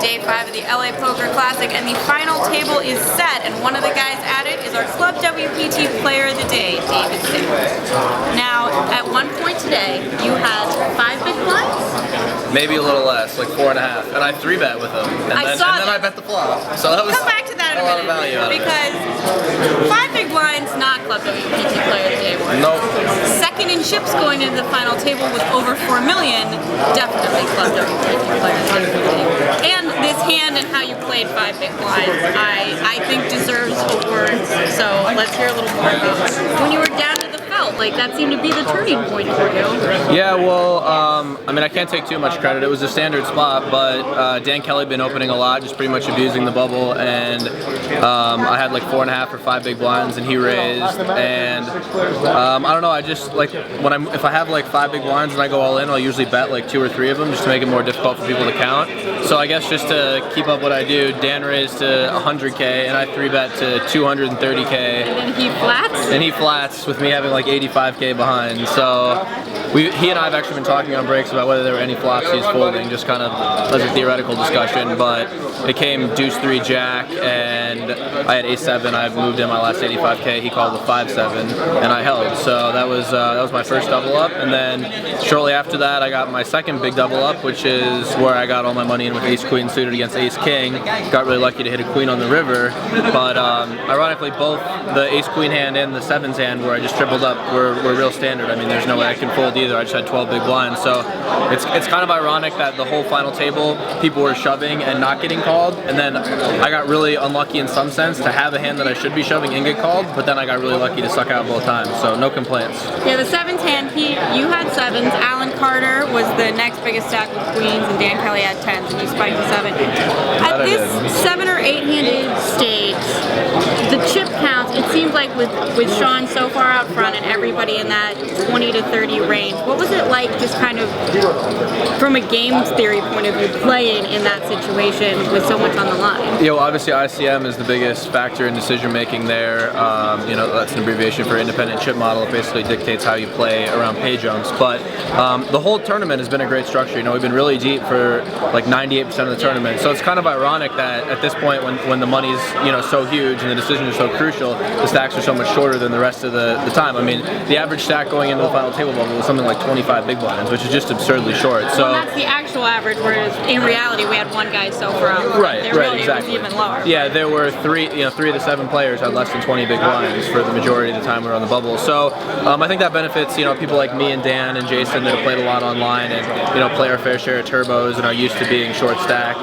day 5 of the LA Poker Classic, and the final table is set, and one of the guys at it is our Club WPT Player of the Day, David Simmons. Now, at one point today, you had 5 big blinds? Maybe a little less, like 4.5, and I 3-bet with him, and then I bet the flop. So that was come back to that in a minute, value because 5 big blinds, not Club WPT Player of the Day award. Nope. Second in chips going into the final table with over 4 million, definitely Club WPT Player of the Day. And this hand and how you played 5 big blinds, I think deserves awards. So let's hear a little more about when you were down to the felt. Like, that seemed to be the turning point for you. Yeah, well, I mean, I can't take too much credit. It was a standard spot, but Dan Kelly been opening a lot, just pretty much abusing the bubble, and I had like 4.5 or 5 big blinds, and he raised, and I don't know, I just like if I have like 5 big blinds and I go all in, I'll usually bet like 2 or 3 of them just to make it more difficult for people to count. So I guess just to keep up what I do, Dan raised to 100K, and I 3-bet to 230K. And then he flats? And he flats with me having like 85K behind. So he and I have actually been talking on breaks about whether there were any flops he's folding, just kind of as a theoretical discussion, but it came deuce 3 jack, and I had ace 7. I moved in my last 85K. He called the 5-7, and I held. So that was my first double up, and then shortly after that I got my second big double up, which is where I got all my money in with ace queen suited against ace king. Got really lucky to hit a queen on the river, but ironically both the ace queen hand and the 7s hand where I just tripled up were real standard. I mean, there's no way I can fold either. I just had 12 big blinds, so it's kind of ironic that the whole final table people were shoving and not getting called, and then I got really unlucky in some sense to have a hand that I should be shoving and get called, but then I got really lucky to suck out both times, so no complaints. Yeah, the 7s hand, you had 7s, Alan Carter was the next biggest stack with queens, and Dan Kelly had 10s, and you spiked the 7. At this 7 or 8 handed stage, the chip counts, it seems like with Sean so far out front and everybody in that 20 to 30 range, what was it like just kind of from a games theory point of view playing in that situation with so much on the line? Yeah, well, obviously ICM is the biggest factor in decision making there. You know, that's an abbreviation for independent chip model. It basically dictates how you play around pay jumps, but the whole tournament has been a great structure. You know, we've been really deep for like 98% of the tournament, so it's kind of ironic that at this point when the money's, you know, so huge and the decisions are so crucial, the stacks are so much shorter than the rest of the time. I mean, the average stack going into the final table bubble was something like 25 big blinds, which is just absurdly short. So well, that's the actual average, whereas in reality we had one guy so far out front. Right, exactly. It was even lower. Yeah, there were 3 of the 7 players had less than 20 big blinds for the majority of the time we were on the bubble. So I think that benefits, you know, people like me and Dan and Jason that have played a lot online and, you know, play our fair share of turbos and are used to being short stacked.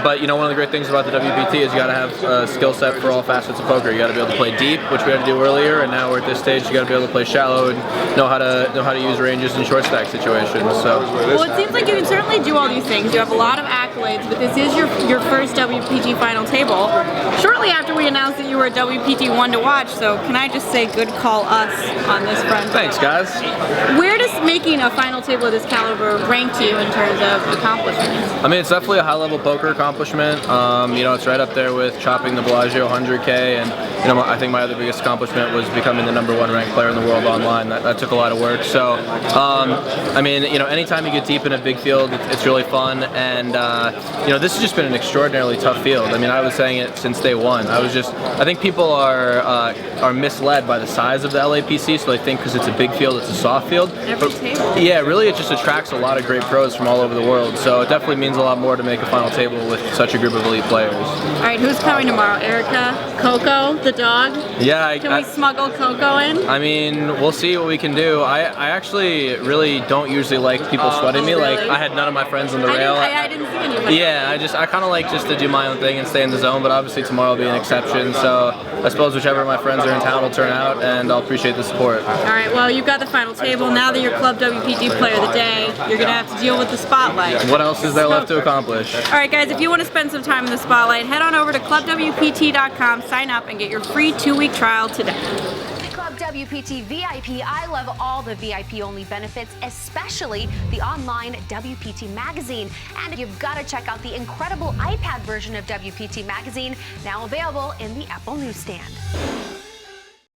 But you know, one of the great things about the WPT is you got to have a skill set for all facets of poker. You got to be able to play deep, which we had to do earlier, and now we're at this stage. You got to be able to play shallow and know how to use ranges in short stack situations. So well, it seems like you can certainly do all these things. You have a lot of accolades, but this is your first WPT final table. Shortly after we announced that you were a WPT 1 to watch, so can I just say good call us on this front? Thanks, guys. Where does making a final table of this caliber rank to you in terms of accomplishments? I mean, it's definitely a high-level poker accomplishment. You know, it's right up there with chopping the Bellagio 100K, and you know, I think my other biggest accomplishment was becoming the #1 ranked player in the world online. That took a lot of work. So, I mean, you know, anytime you get deep in a big field, it's really fun, and you know, this has just been an extraordinarily tough field. I mean, I was saying it since day one. I think people are misled by the size of the LAPC, so they think because it's a big field, it's a soft field. Yeah, really, it just attracts a lot of great pros from all over the world. So it definitely means a lot more to make a final table with such a group of elite players. All right, who's coming tomorrow? Erica, Coco, the dog? Yeah. Can we smuggle Coco in? I mean, we'll see what we can do. I actually really don't usually like people sweating me. Really? Like, I had none of my friends on the rail. I didn't see anybody. Yeah, I kind of like just to do my own thing and stay in the zone, but obviously tomorrow will be an exception. So I suppose whichever of my friends are in town will turn out, and I'll appreciate the support. All right, well, you've got the final table. Now that you're Club WPT Player of the Day, you're going to have to deal with the spotlight. What else is there left to accomplish? All right, guys, if you want to spend some time in the spotlight, head on over to ClubWPT.com, sign up, and get your free 2-week trial today. Club WPT VIP. I love all the VIP-only benefits, especially the online WPT Magazine. And you've got to check out the incredible iPad version of WPT Magazine, now available in the Apple newsstand.